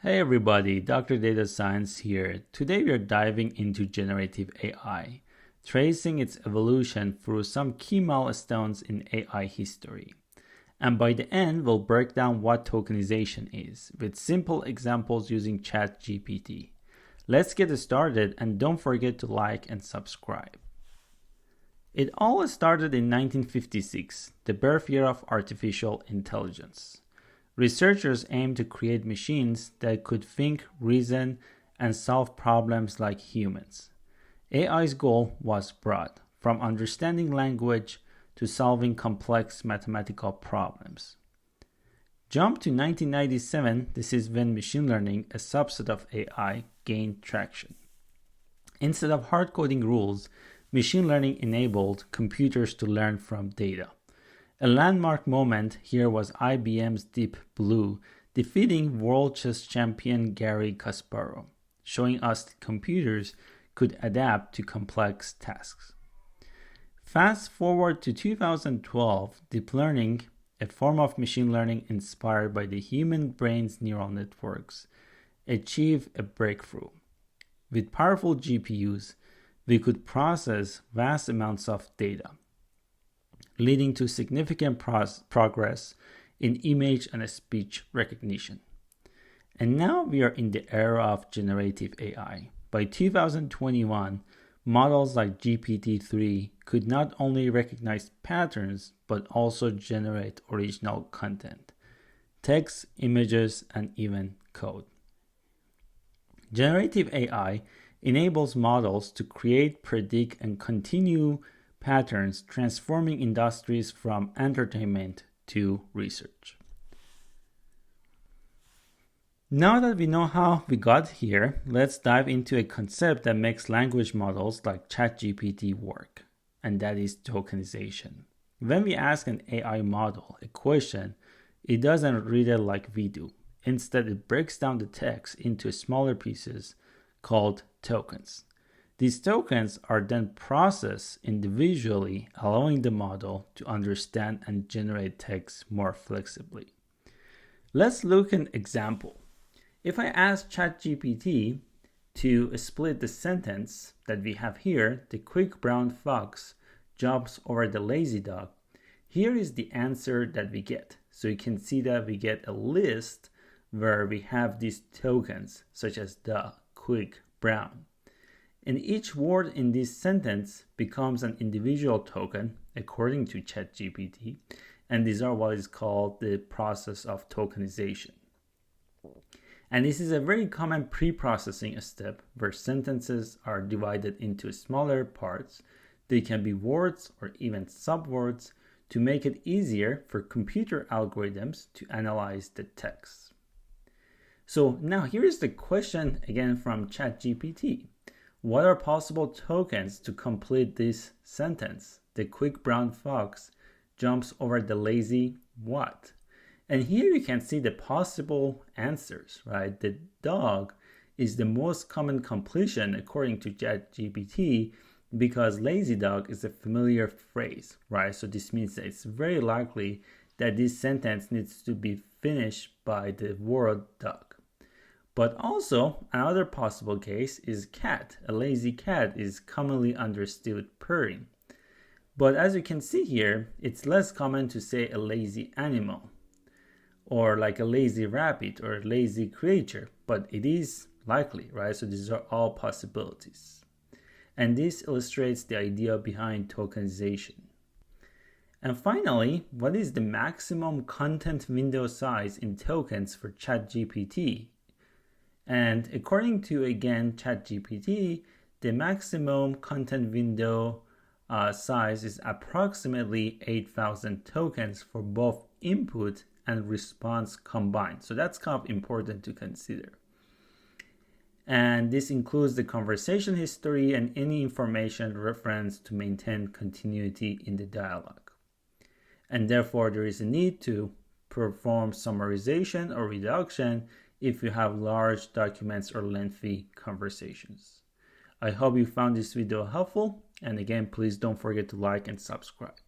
Hey everybody, Dr. Data Science here. Today we are diving into generative AI, tracing its evolution through some key milestones in AI history. And by the end, we'll break down what tokenization is, with simple examples using ChatGPT. Let's get started, and don't forget to like and subscribe. It all started in 1956, the birth year of artificial intelligence. Researchers aimed to create machines that could think, reason, and solve problems like humans. AI's goal was broad, from understanding language to solving complex mathematical problems. Jump to 1997, this is when machine learning, a subset of AI, gained traction. Instead of hard-coding rules, machine learning enabled computers to learn from data. A landmark moment here was IBM's Deep Blue defeating world chess champion Garry Kasparov, showing us that computers could adapt to complex tasks. Fast forward to 2012, deep learning, a form of machine learning inspired by the human brain's neural networks, achieved a breakthrough. With powerful GPUs, we could process vast amounts of data, leading to significant progress in image and speech recognition. And now we are in the era of generative AI. By 2021, models like GPT-3 could not only recognize patterns, but also generate original content, text, images, and even code. Generative AI enables models to create, predict, and continue patterns, transforming industries from entertainment to research. Now that we know how we got here, let's dive into a concept that makes language models like ChatGPT work, and that is tokenization. When we ask an AI model a question, it doesn't read it like we do. Instead, it breaks down the text into smaller pieces called tokens. These tokens are then processed individually, allowing the model to understand and generate text more flexibly. Let's look at an example. If I ask ChatGPT to split the sentence that we have here, the quick brown fox jumps over the lazy dog, here is the answer that we get. So you can see that we get a list where we have these tokens, such as the, quick, brown. And each word in this sentence becomes an individual token according to ChatGPT, and these are what is called the process of tokenization. And this is a very common pre-processing step where sentences are divided into smaller parts. They can be words or even subwords to make it easier for computer algorithms to analyze the text. So now here is the question again from ChatGPT. What are possible tokens to complete this sentence? The quick brown fox jumps over the lazy what? And here you can see the possible answers, right? The dog is the most common completion according to ChatGPT because lazy dog is a familiar phrase, right? So this means that it's very likely that this sentence needs to be finished by the word dog. But also, another possible case is cat. A lazy cat is commonly understood purring. But as you can see here, it's less common to say a lazy animal, or like a lazy rabbit or a lazy creature, but it is likely, right? So these are all possibilities. And this illustrates the idea behind tokenization. And finally, what is the maximum content window size in tokens for ChatGPT? And according to, again, ChatGPT, the maximum content window size is approximately 8,000 tokens for both input and response combined. So that's kind of important to consider. And this includes the conversation history and any information referenced to maintain continuity in the dialogue. And therefore, there is a need to perform summarization or reduction if you have large documents or lengthy conversations. I hope you found this video helpful, and again, please don't forget to like and subscribe.